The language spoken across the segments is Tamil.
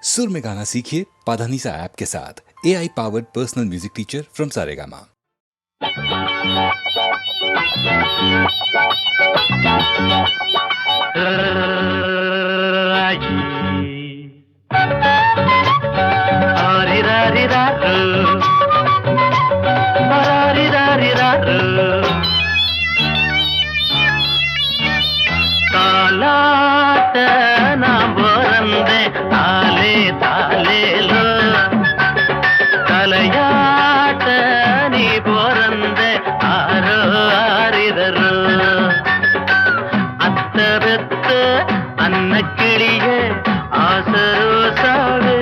सुर में गाना सीखिए पाधानीसा ऐप के साथ। AI powered personal music teacher from Saregama. தாலாட்ட நான் பிறந்தேன் தாலே தாலேலோ தலையாட்ட நீ பிறந்த ஆரோ ஆரிதரோ அத்தரத்த அன்னக்கிளிய ஆசரோ சாவே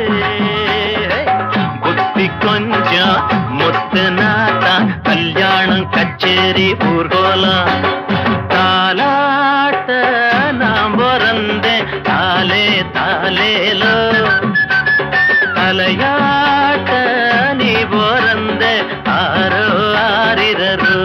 புத்தி கொஞ்சம் முத்து நாட்டா கல்யாணம் கச்சேரி ஊர்கோலம் தாலாட்ட நான் பிறந்தேன் தாலே தாலேலோ தலையாட்ட நீ பிறந்த ஆரோ ஆரிரரோ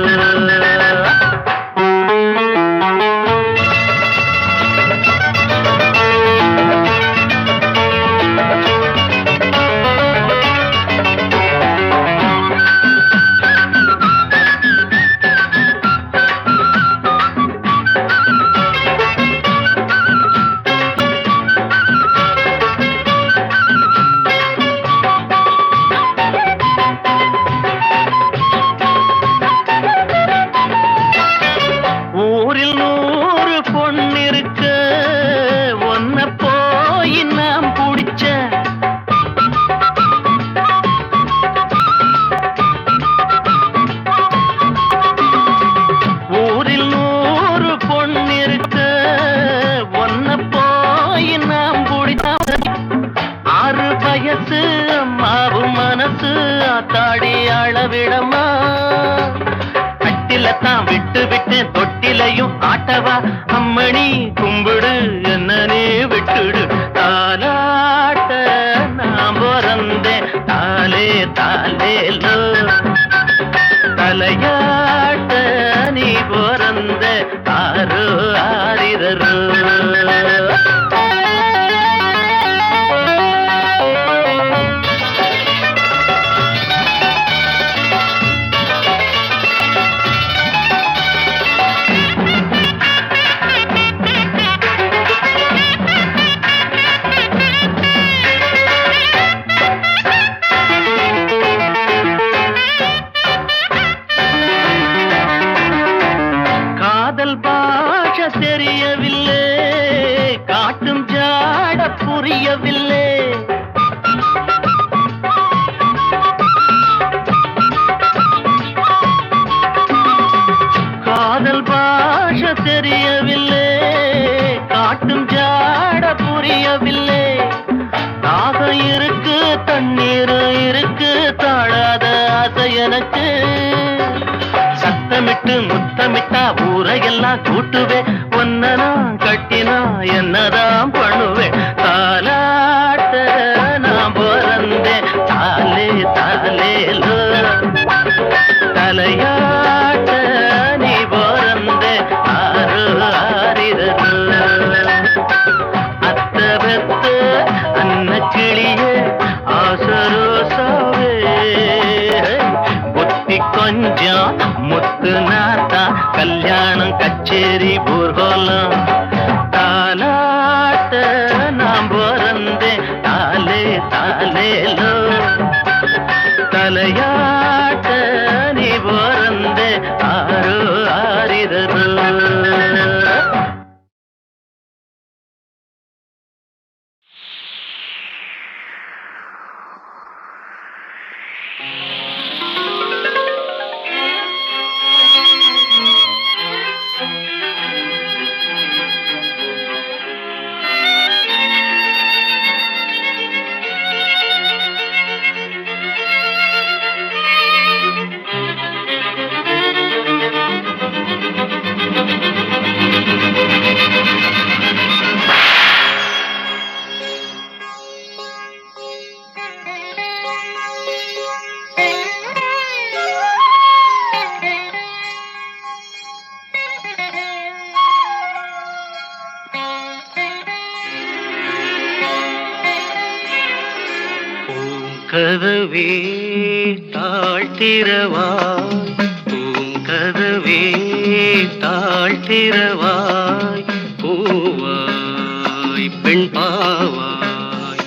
அம்மாவும் மனசு ஆத்தாடி அளவிடமா கட்டிலத்தான் விட்டு விட்டு தொட்டிலையும் ஆட்டவா அம்மணி கும்பிடு என்னனே விட்டுடு தாலாட்ட நான் பிறந்தேன் தாலே தாலேலோ தலையாட்ட நீ பிறந்த ஆரோ ஆரிரரோ தெரியவில்லை காட்டும் ஜாட புரியவில்லை காதல் பாஷ தெரியவில்லை காட்டும் ஜாட புரியவில்லை தாகம் இருக்கு தண்ணீர் இருக்கு தாழாத ஆசை எனக்கு சத்தமிட்டு முத்தமிட்டா ஊரையெல்லாம் கூட்டுவேன் ஒன்னனா கட்டினா என்னதான் பண்ணுவேன் தாலாட்ட நான் பிறந்தேன் தாலே தாலேலோ தலையாட்ட நீ பிறந்த ஆரோ ஆரிரரோ அத்தபெத்த அன்னக்கிளிய ஆசரோ சாவே புத்தி கொஞ்சம் முத்து நாத்தா கல்யாணம் கச்சேரி ஊர்கோலம் தாலாட்ட நான் பிறந்தேன் தாலே தாலேலோ தலையாட்ட நீ பிறந்த ஆரோ ஆரிரரோ பூங்கதவே தாழ்த்திரவாய், பூங்கதவே தாழ்த்திரவாய், பூவாய் பெண் பாவாய்,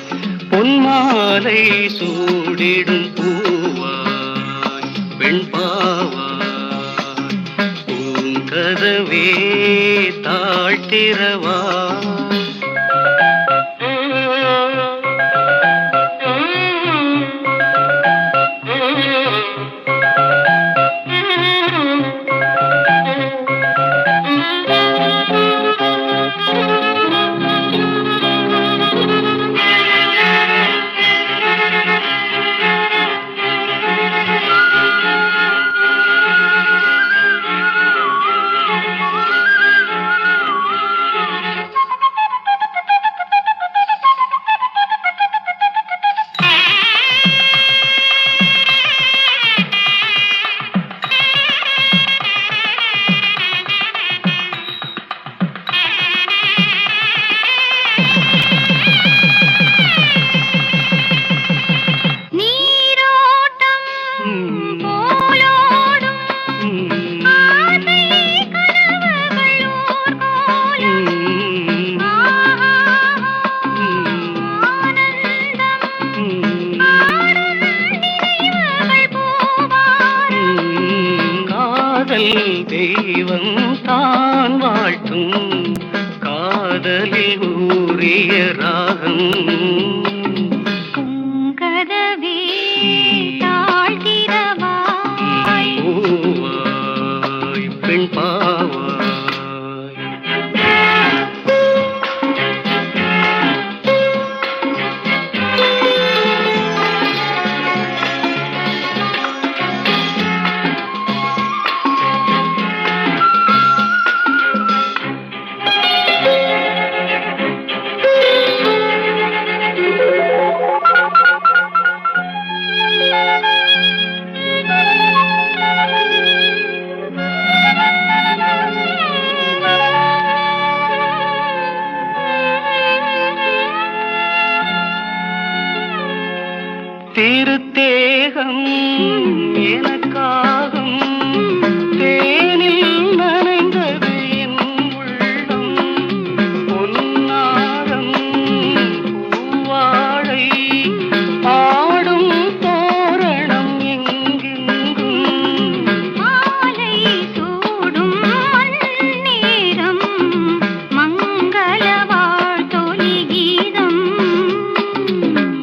பொன்மாலை சூடிடும் பூவாய் பெண் பாவாய், பூங்கதவே தாழ்த்திரவாய். தெய்வம் தான் வாழ்த்தும் காதலில் ஊறிய ராகம். பூங்கதவே தாழ்த்திரவாய், பூவாய் பெண் பாவாய். திருத்தேகம் எனக்காகும் தேனில் நனைந்தது என் உள்ளம், பொன்னாரம் பூவாழை ஆடும் தோரணம் எங்கெங்கும், மாலை சூடும் நேரம் மங்கள வாழ்த்தொலி கீதம்.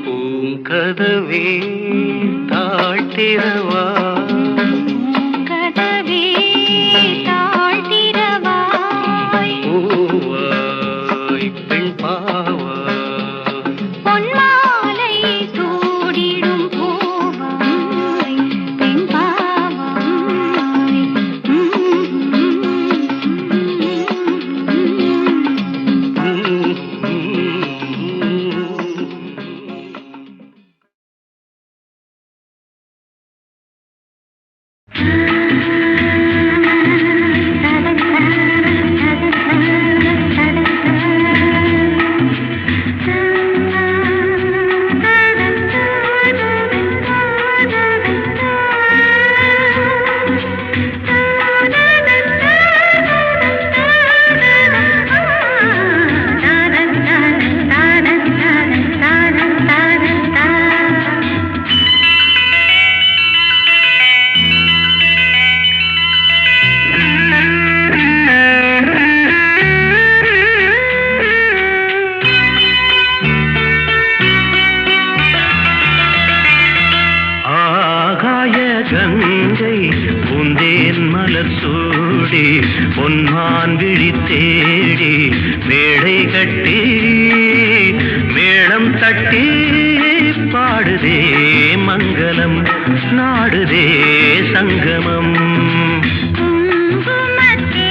பூங்கதவே தாழ்த்திரவாய், பூங்கதவே தாழ்த்திரவாய், பூவாய் பெண் பாவாய், பொன்மாலை சூடிடும் பூவாய் பெண் பாவாய். கங்கை பூந்தேன் மலர் சூடி பொன்மான் விழி தேடி மேடை கட்டி மேளம் தட்டி பாடுதே மங்களம் நாடுதே சங்கமம். குங்குமத்தேரு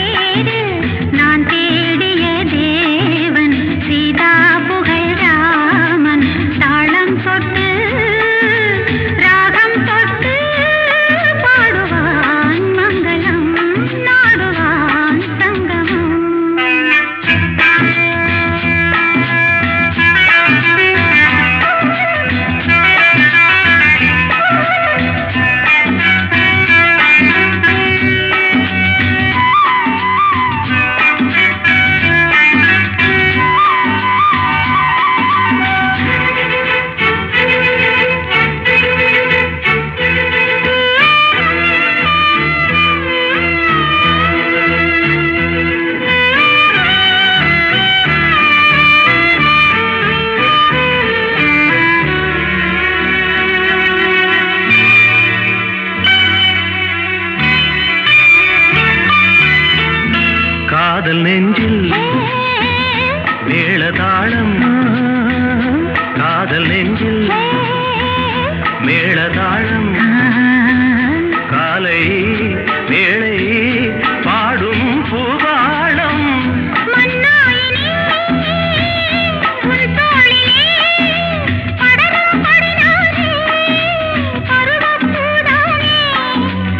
நான் தேடிய தேவன், சீதா புகழ் ராமன், தாளம் தொட்டு ராகம் தொட்டு பாடுவான் மங்களம் நாடுவான் சங்கமம். காதல் நெஞ்சில் மேளதாளம் காலை வேளை பாடும் பூபாளம்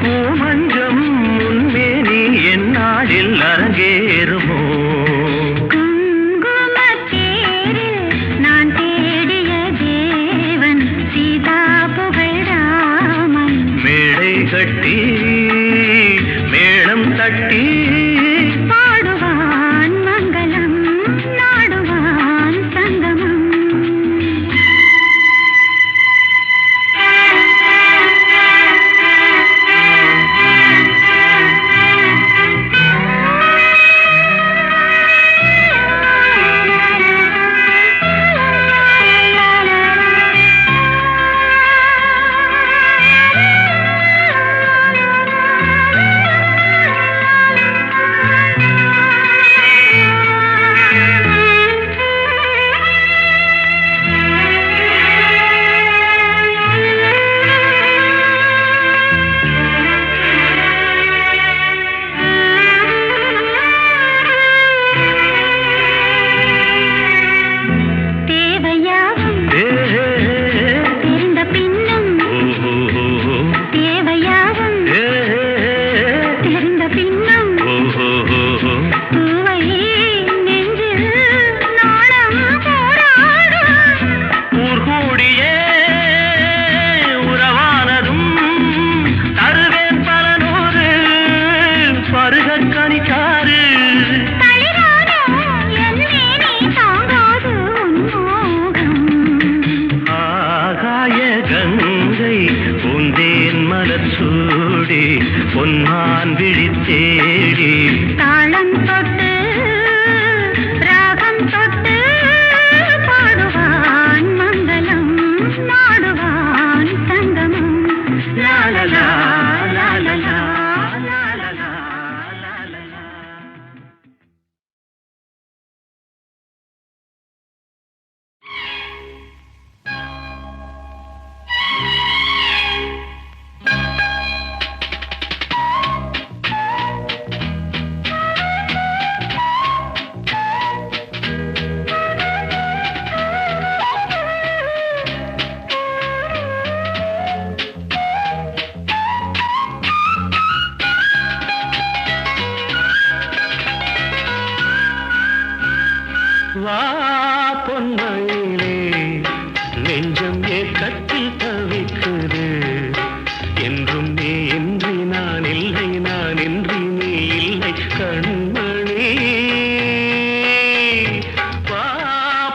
பூமஞ்சம் முன்மேனி என்னாளில் அரங்கேறுமோ கட்டி மேளம் தட்டி பாடுவான் மங்களம் நாடுவான் சங்கமம் பொன்னான் விழித்தேடி தாளம் தொட்டு ராகம் தொட்டு பாடுவான் மங்களம் நாடுவான் சங்கமம் லாலலா லாலலா லாலலா லாலலா. வா பொன்மயிலே நெஞ்சம் ஏக்கத்தில் தவிக்குது என்றும் நீ இன்றி நான் இல்லை நான் இன்றி நீ இல்லை கண்மணி வா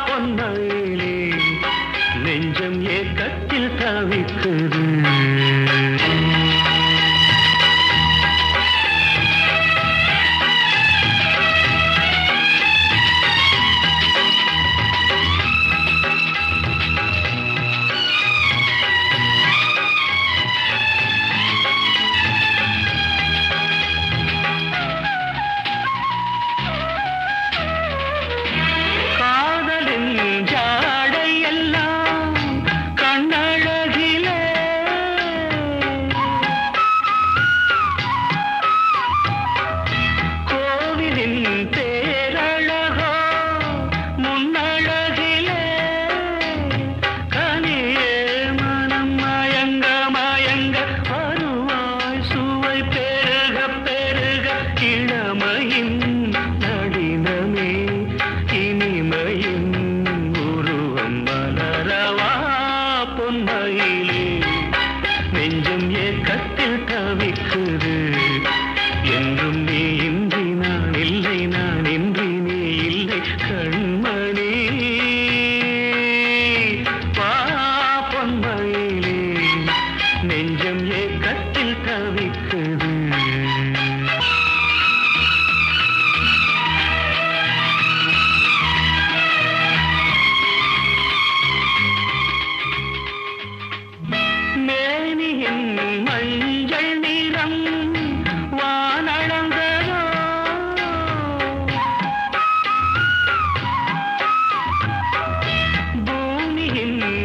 பொன்மயிலே நெஞ்சம் ஏக்கத்தில் தவிக்குது ஜாடை எல்லாம் கண்ணழகிலே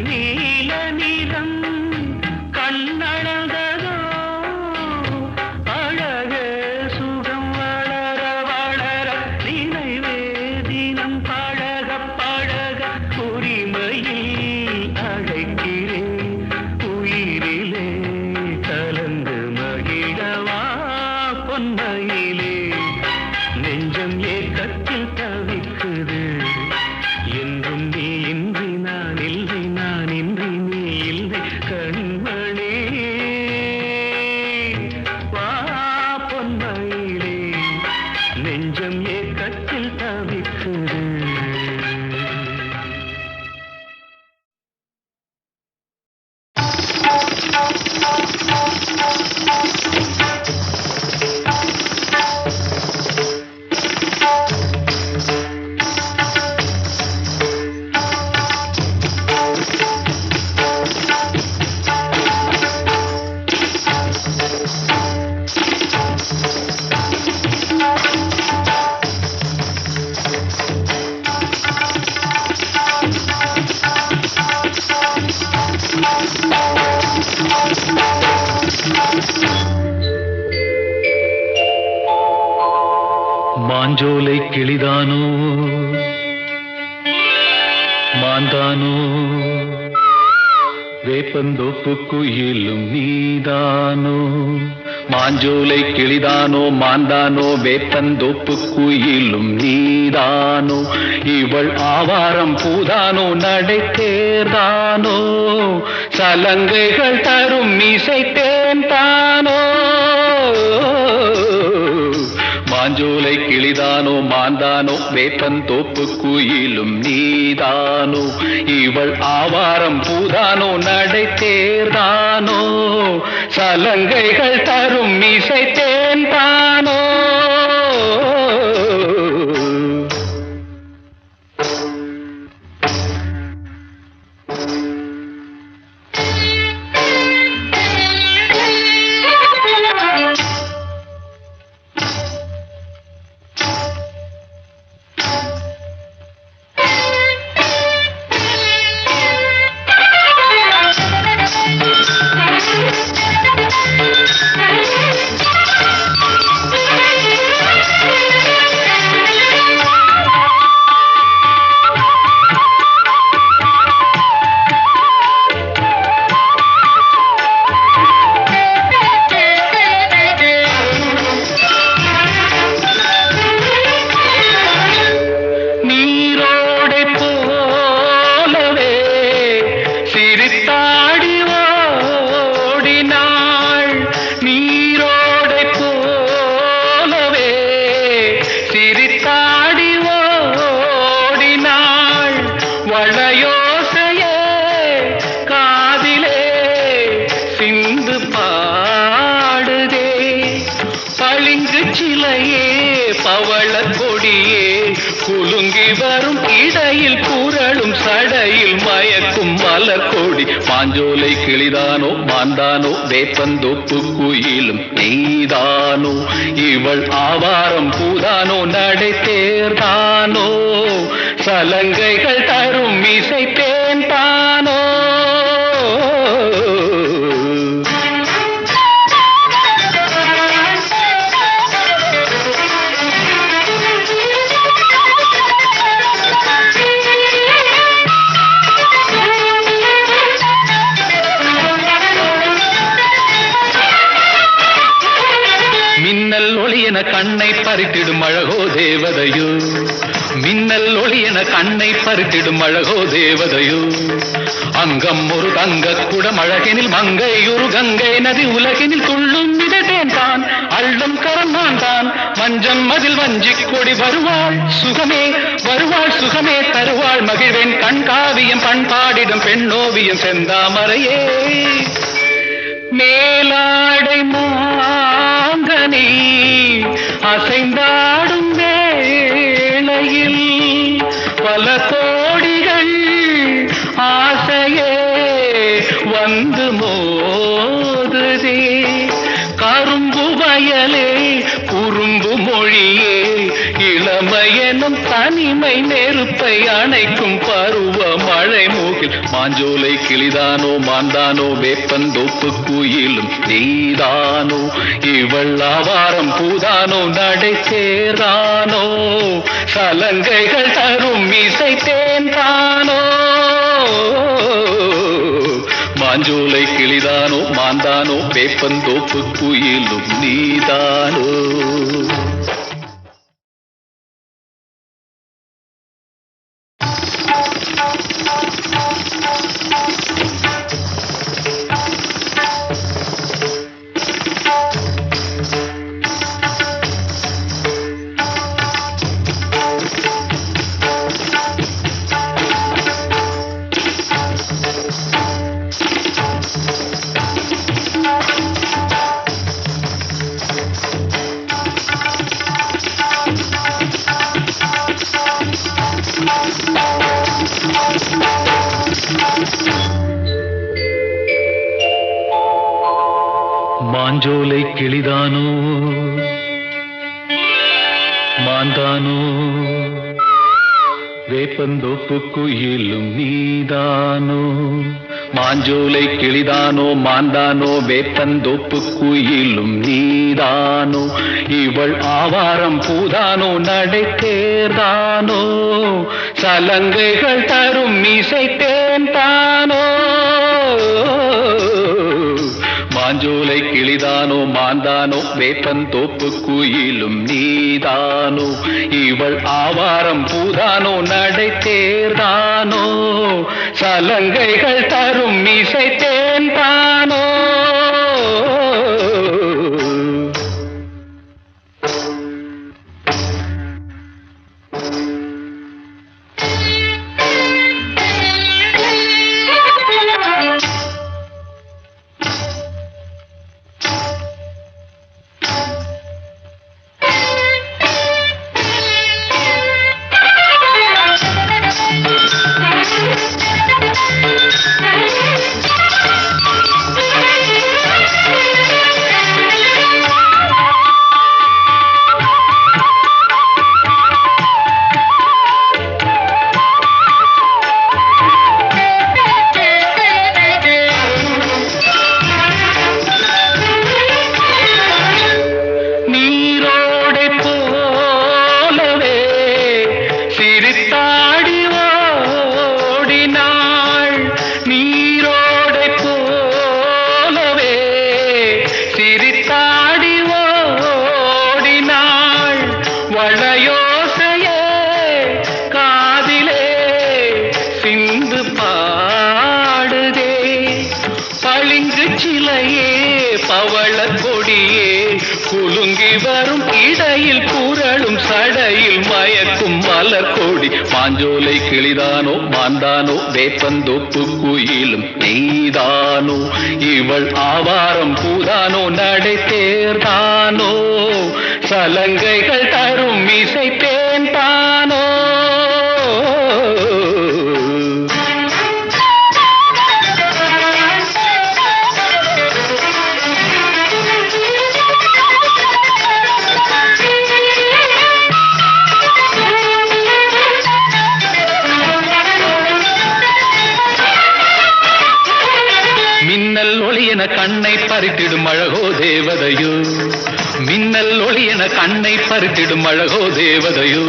நீல நிறம் கண்ணளந்ததோ அழகே சுகம் வளர வளர நினைவே தினம் பழக பழக உரிமையில் அழைக்கிறேன் உயிரிலே கலந்து மகிழவா பொன்மையிலே நெஞ்சம் ஏக்கத்தில் தவிக்குது என்றும் நீ இன்றி நான் இல்லை நான் இன்றி நீ இல்லை கண்மணி வா பொன்மையிலே நெஞ்சம் ஏக்கத்தில் தவிக்குது மாஞ்சோலை கிளிதானோ மாந்தானோ வேப்பந்தோப்பு குயிலும் நீதானோ மாஞ்சோலை கிளிதானோ மாந்தானோ வேப்பந்தோப்பு குயிலும் நீதானோ இவள் ஆவாரம் பூதானோ நடை தேர்தானோ சலங்கைகள் தரும் மீசை தேன் தானோ மாஞ்சோலை கிளிதானோ மாந்தானோ வேப்பந்தோப்பு குயிலும் நீதானோ இவள் ஆவாரம் பூதானோ நடை தேர்தானோ சலங்கைகள் தரும் மீசை தேன் தானோ மாஞ்சோலை கிளிதானோ மாந்தானோ வேப்பந்தோப்பு குயிலும் நீதானோ இவள் ஆவாரம் பூதானோ நடை தேர்தானோ சலங்கைகள் தரும் மீசை தேன் தானோ கண்ணை பறித்திடும் அழகோ தேவதையோ மின்னல் ஒளி என கண்ணை பறித்திடும் அழகோ தேவதையோ அங்கம் ஒரு தங்க குடம் அழகினில் மங்கை ஒரு கங்கை நதி உலகினில் துள்ளும் மிதத்தேன் தான் அள்ளும் கரம் நான் தான் மஞ்சம் மதில் வஞ்சிக் கொடி வருவாள் சுகமே தருவாள் மகிழ்வேன் கண்காவியம் பண்பாடிடும் பெண்ணோவியம் செந்தாமரையே மேலாடை மாங்கனி அசைந்தாடும் வேளையில் பல கோடிகள் ஆசையே வந்து மோதுதே கரும்பு வயலே குறும்பு மொழியே இளமைய எனும் தனிமை நெருப்பை அணைக்கும் பருவ மழை மூகில் மாஞ்சோலை கிளிதானோ மாந்தானோ வேப்பந்தோப்பு குயிலும் நீதானோ இவள் ஆவாரம் பூதானோ நடை சேர்தானோ சலங்கைகள் தரும் இசை தேன்தானோ மாஞ்சோலை கிளிதானோ மாந்தானோ வேப்பந்தோப்பு குயிலும் நீதானோ. மாஞ்சோலை கிளிதானோ மாந்தானோ வேப்பந்தோப்பு குயிலும் நீதானோ மாஞ்சோலை கிளிதானோ மாந்தானோ வேப்பந்தோப்பு குயிலும் நீதானோ இவள் ஆவாரம் பூதானோ நடை தேர்தானோ சலங்கைகள் தரும் இசை தேன்தானோ மாஞ்சோலை கிளிதானோ மாந்தானோ வேப்பந்தோப்பு குயிலும் நீதானோ இவள் ஆவாரம் பூதானோ நடை தேர்தானோ சலங்கைகள் தரும் இசை தேன்தானோ. மாஞ்சோலை கிளிதானோ மாந்தானோ வேப்பந்தோப்பு குயிலும் நீதானோ இவள் ஆவாரம் பூதானோ நடை தேர்தானோ சலங்கைகள் தரும் இசை தேன்தானோ. கண்ணை பறித்திடும் அழகோ தேவதையோ மின்னல் ஒளி என கண்ணை பறித்திடும் அழகோ தேவதையோ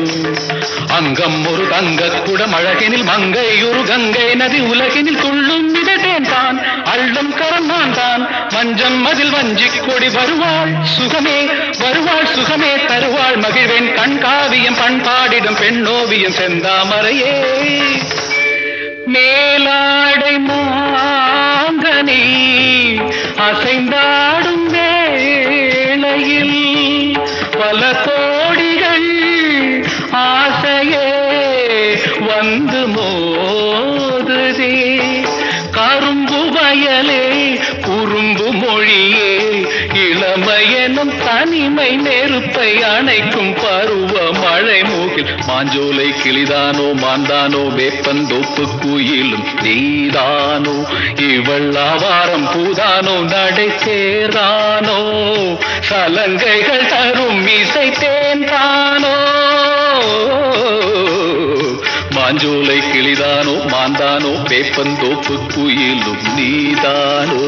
அங்கம் ஒரு தங்க குடம் அழகெனில் மங்கை ஒரு கங்கை நதி உலகினில் துள்ளும் மிதட்டேன் தான் அள்ளும் கரந்தான் தான் மஞ்சம் மதில் வஞ்சி கொடி வருவாள் சுகமே தருவாள் மகிழ்வேன் கண் காவியம் பண்பாடிடும் பெண்ணோவியம் செந்தாமரையே மேலாடை மாங்கனி அசைந்தாடும் வேளையில் பல கோடிகள் ஆசையே வந்து மோதுதே கரும்பு வயலே குறும்பு மொழியே இளமையெனும் தனிமை நெருப்பை அணைக்கும் பருவ மழை மூகில் மாஞ்சோலை கிளிதானோ மாந்தானோ வேப்பந்தோப்பு குயிலும் நீதானோ இவள் ஆவாரம் பூதானோ நடை சேர்தானோ சலங்கைகள் தரும் இசை தேன்தானோ. மாஞ்சோலை கிளிதானோ மாந்தானோ வேப்பந்தோப்பு குயிலும் நீதானோ.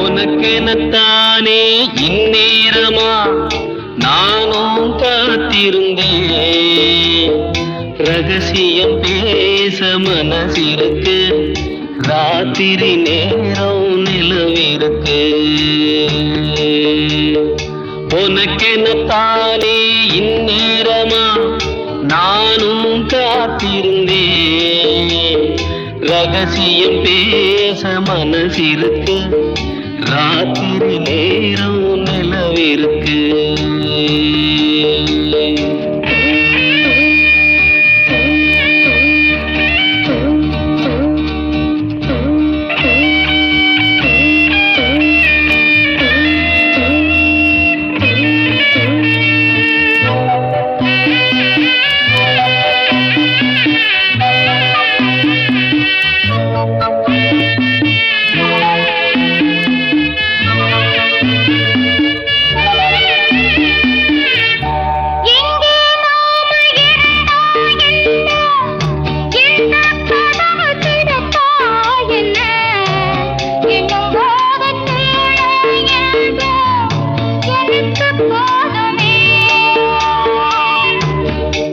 உனக்கெனத்தானே இந்நேரமா நானும் காத்திருந்தேன். ரகசியம் பேச மனசிருக்கு, ராத்திரி நேரம் நிலவிருக்கு. உனக்கெனத்தானே இந்நேரமா நானும் காத்திருந்தேன். ரகசியம் பேச மனசிருக்கு, ராத்திரி நேரம் நிலவிருக்கு.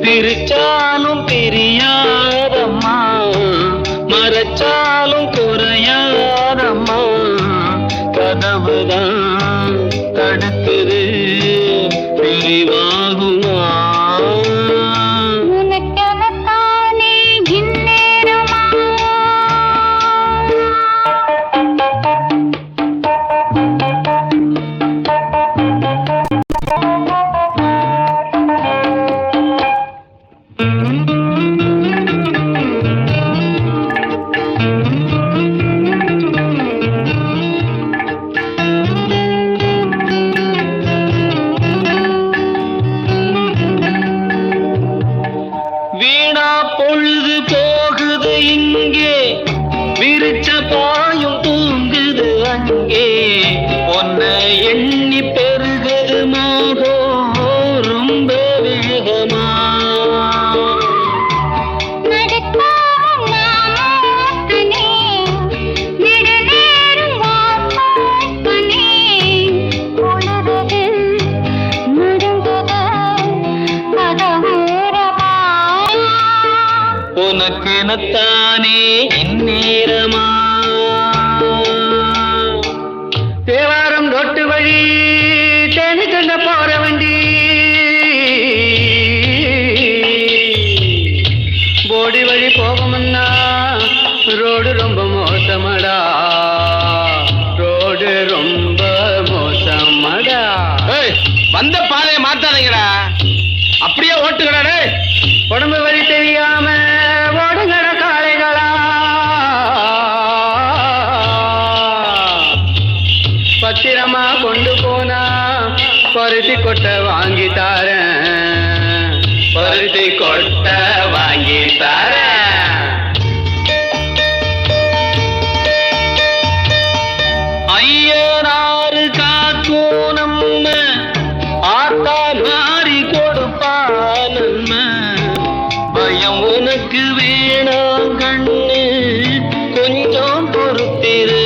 பிரிச்சாலும் பிரியாதம்மா, மறைச்சாலும் குறையாதம்மா. கதவுதான் தடுக்குது, பிரிவாகுமா? உனக்கெனத்தானே இந்நேரமா. வீணா பொழுது போகுது இங்கே, விரிச்ச பாயும் தூங்குது அங்கே. உன்னை எண்ணி பெருகுது மோகம் ரொம்ப வேகமா. உனக்கெனத்தானே இந்நேரமா. தேவாரம் ரோட்டு வழி தேனி கண்ட போற வண்டி, போடி வழி போகும்னா ரோடு ரொம்ப மோசமடா, ரோடு ரொம்ப மோசமடா. வந்த பாதையை மாத்தாதீங்கடா, அப்படியே ஓட்டுங்கடா. உடம்பு வழி தெரியாம ஓடுங்கட காளைகளா. பத்திரமா கொண்டு போனா பருத்தி கொட்டை வாங்கி தாரேன், பருத்தி கொட்டை வாங்கி தாரேன். ஐயனாறு காக்கும் நம்ம, ஆத்தா மாறி கொடுப்பா நம்ம. பயம் உனக்கு வேணாம் கண்ணு, கொஞ்சம் பொறுத்திரு.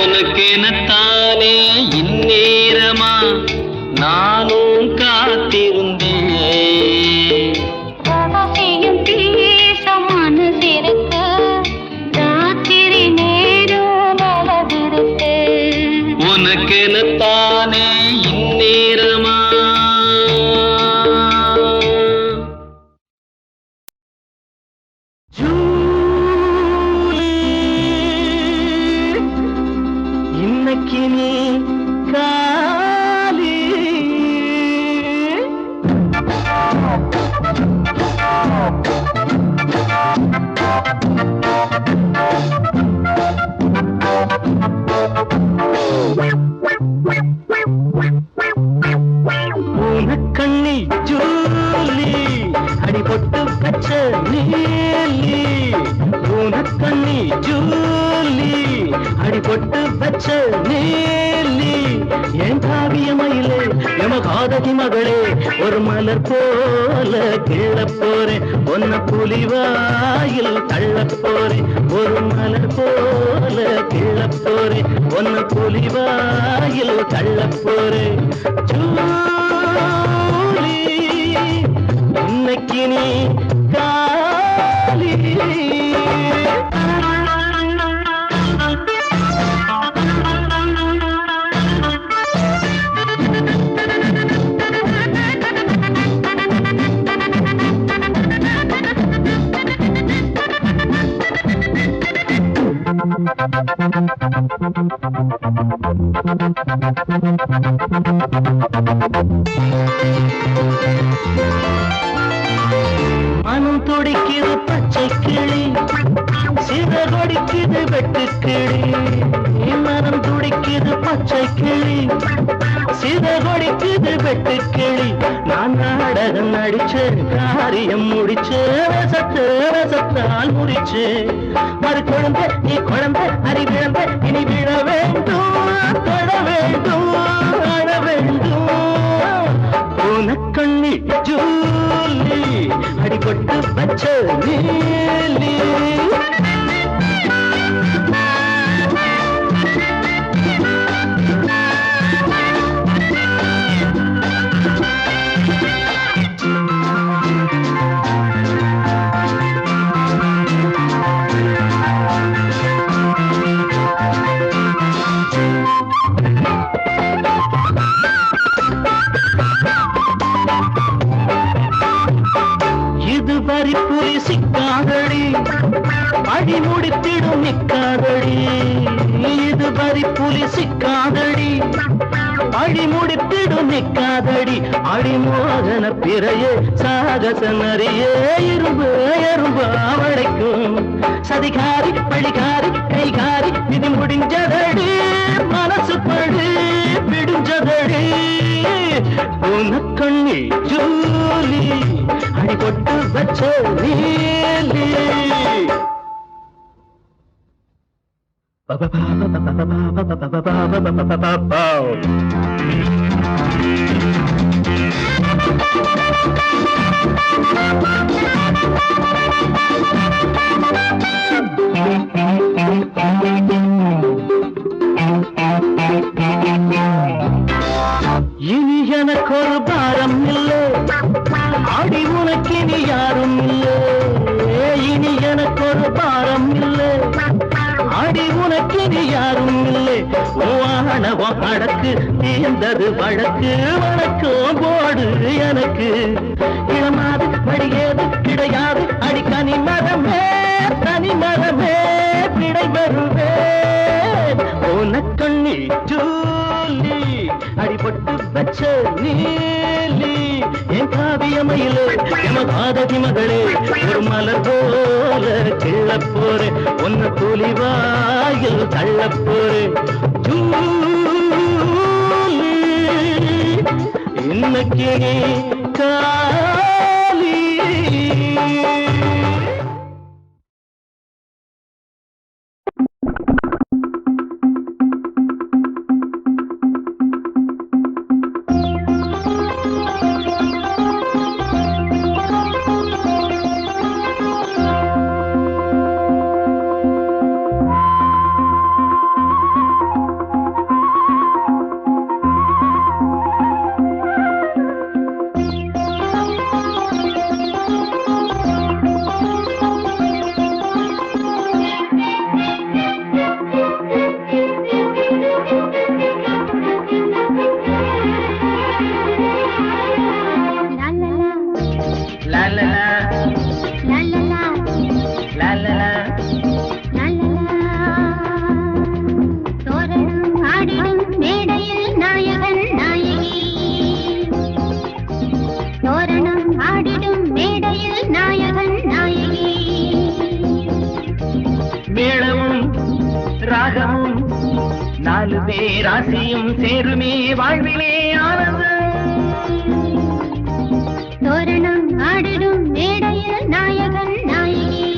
உனக்கெனத்தானே இந்நேரமா நானும் காத்திருந்தேன். ரகசியம் பேச மனசிருக்கு, ராத்திரி நேரம் நிலவிருக்கு. உனக்கெனத்தானே இந்நேரமா. கண்ணி ஜூலி அடிபட்டு வச்ச நீலி என் காவியமயிலே எமகாதகி மகளே ஒரு மலர் போல கிள்ள போறேன் ஒன்ன புலிவாயில் தள்ள போறேன் ஒரு மலர் போல கிள்ள போறேன் ஒன்ன புலிவாயில் தள்ள போறேன் ஜூலி இன்னைக்கு நீ காலி மனம் துடிக்குது பச்சை கிளி சிறகொடிக்குது வெட்டு கிளி மனம் துடிக்குது பச்சை கிளி சிறகொடிக்குது வெட்டு கிளி நான் நாடகம் நடிச்சு காரியம் முடிச்சு ரசத்தால் முடிச்சு மறு குழந்தை நீ குழந்தை அறிவிழந்த இனி விழ வேண்டும் தொட வேண்டும் அழ வேண்டும் உனக்கண்ணி ஜூலி அடிபட்டு வச்ச நீலி புலி சிக்காதடி அடி முடித்திடும் நிக்காதடி இது பறி புலி சிக்காதடி அடி முடித்திடும் நிக்காதடி அடிமோகன பிறையே சாகச நறிய இரும்பு எறும்பு அவளைக்கும் சதிகாரி பழிகாரி கைகாரி இது முடிஞ்சதடி மனசு படி விடுஞ்சதடி உனக்கண்ணி ஜூலி அடிபட்டு வச்ச நீலி இனி எனக்கு ஒரு பாரம் இல்லை அடி உனக்கு இனி யாரும் இல்லை இனி எனக்கு ஒரு பாரம் இல்லை அடி உனக்கு இனி யாரும் இல்லை ஆணவம் அடக்கு தீர்ந்தது வழக்கு வழக்கம் போடு எனக்கு இளமாது படியேது கிடையாது அடி கனி மரமே பிடை வருவே உனக்கண்ணி ஜூலி அடிபட்டு வச்ச நீலி என் காவியமயிலே எமகாதகி மகளே ஒரு மலர் போல கிள்ள போறே ஒன்னு புலிவாயில் தள்ள போறே ஜூலி இன்னைக்கு காலி ராசியும் சேருமே வாழ்விலே ஆனந்தம் தோரணம் ஆடிடும் மேடையில் நாயகன் நாயகி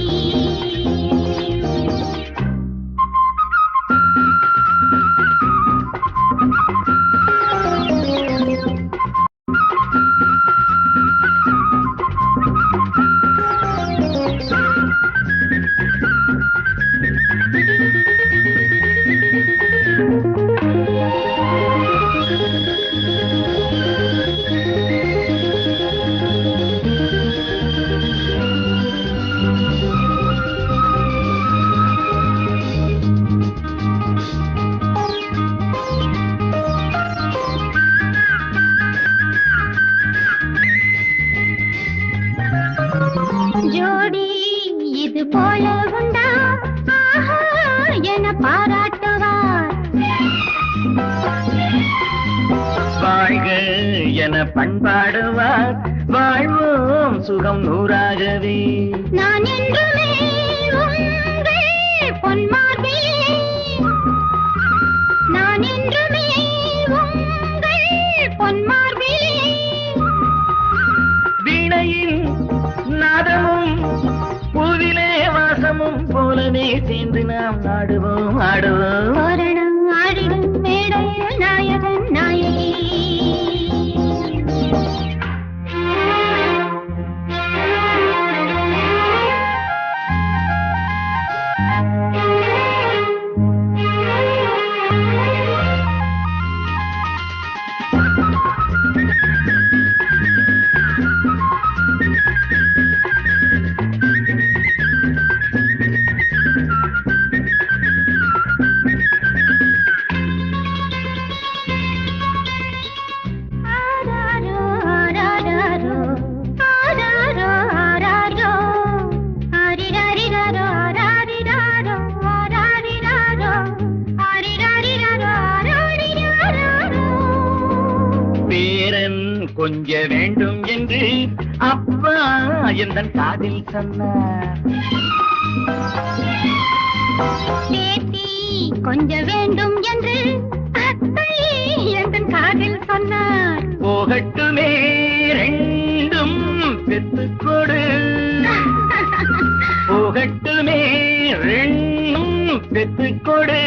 என பண்பாடுவார் வாழ்வோம் சுகம் நூறாகவே. நான் என்றுமே உங்கள் பொன்மார்பிலே, நான் என்றுமே உங்கள் பொன்மார்பிலே. வீணையின் நாதமும் பூவிலே வாசமும் போலவே சேர்ந்து நாம் ஆடுவோம் ஆடுவோம். தோரணம் ஆடிடும் மேடையில் நாயகன் நாயகி. கொஞ்ச வேண்டும் என்று அப்பா எந்தன் காதில் சொன்னார். பேத்தி கொஞ்ச வேண்டும் என்று அத்தை எந்தன் காதில் சொன்னார். போகட்டுமே ரெண்டும் பெத்துக்கொடு, போகட்டுமே ரெண்டும் பெத்துக்கொடு.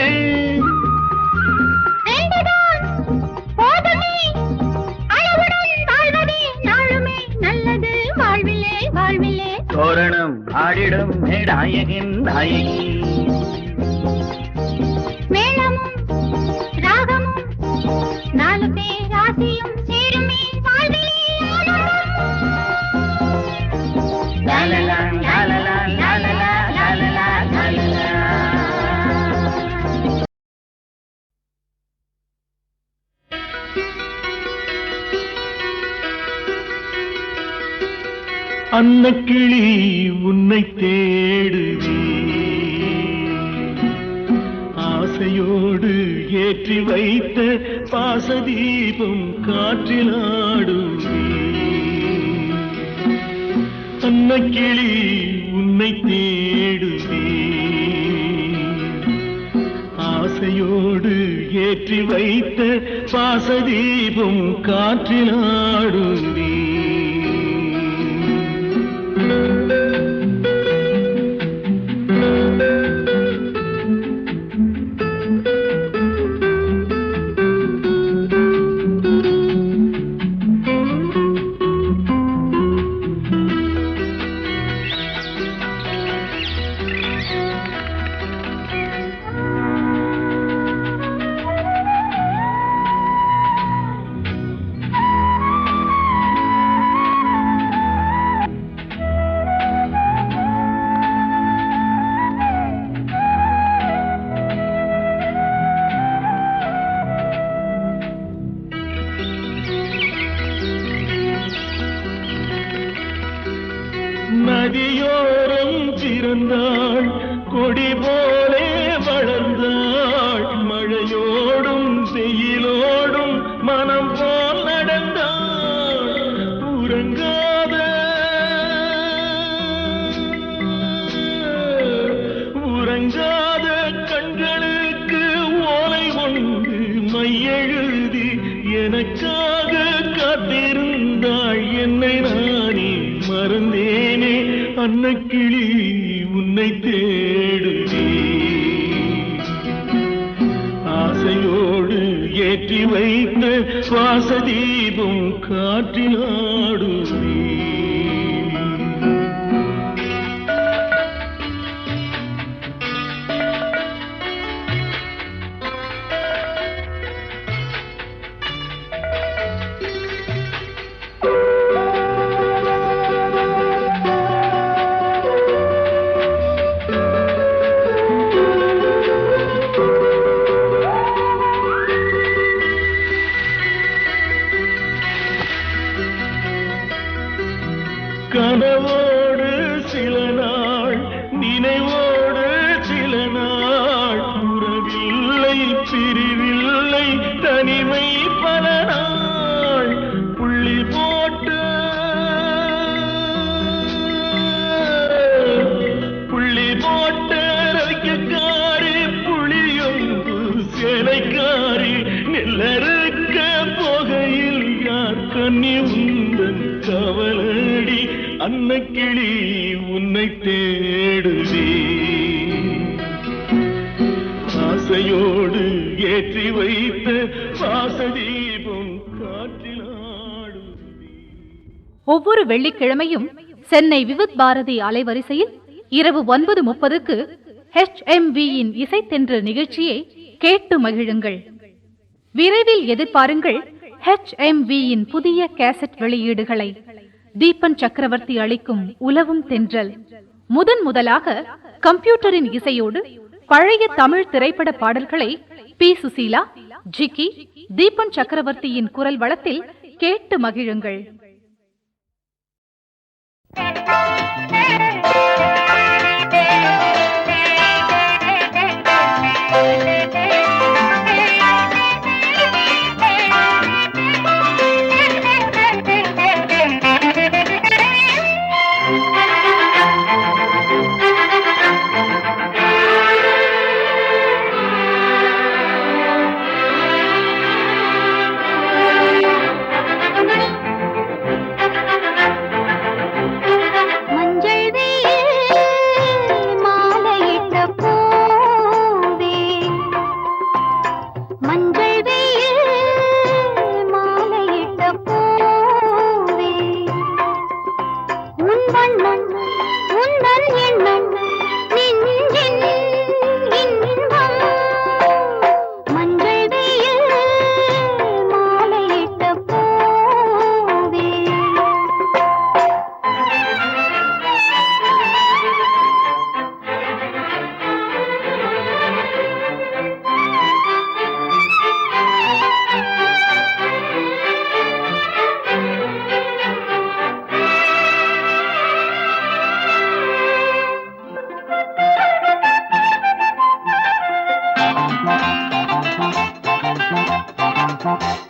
தோரணம் ஆடிடும் நாயகன் நாயகி. மேளமும் ராகமும் நாலு பேர் ஆசையும் சேருமே வாழ்விலே. லாலலா லாலலா லாலலா லாலலா லாலலா. அன்னக்கிளி உன்னை தேடுவே, ஆசையோடு ஏற்றி வைத்த பாசதீபம் காற்றிலாடுவே. அன்னக்கிளி உன்னை தேடுவே, ஆசையோடு ஏற்றி வைத்த பாசதீபம் காற்றிலாடுவே. நதியோரம் பிறந்தாள், கொடி போலே வளர்ந்தாள். மழையோடும் வெயிலோடும் மனம் போல் நடந்தாள். உறங்காத உறங்காத கண்களுக்கு ஓலை கொண்டு மையெழுதி எனக்காக காத்திருந்தாள். என்னை நானே மறந்தேனே, அன்னக்கிளி உன்னை தேடுவே. ஆசையோடு ஏற்றி வைத்த சுவாசதீபம் காற்றினாடுவே. அவளடி அன்னக்கிளி உன்னை தேடுதே ஆசையோடு ஏற்றி வைத்த வாசதீபம் காற்றிலாடுதே. ஒவ்வொரு வெள்ளிக்கிழமையும் சென்னை விவித் பாரதி அலைவரிசையில் இரவு 9:30க்கு HMV-யின் இசைத்தென்று நிகழ்ச்சியை கேட்டு மகிழுங்கள். விரைவில் எதிர்பாருங்கள் HMV-யின் புதிய கேசட் வெளியீடுகளை. தீபன் சக்கரவர்த்தி அளிக்கும் உலவும் தென்றல் முதலாக கம்ப்யூட்டரின் இசையோடு பழைய தமிழ் திரைப்பட பாடல்களை பி. சுசீலா, ஜிக்கி, தீபன் சக்கரவர்த்தியின் குரல் வளத்தில் கேட்டு மகிழுங்கள். Thank you.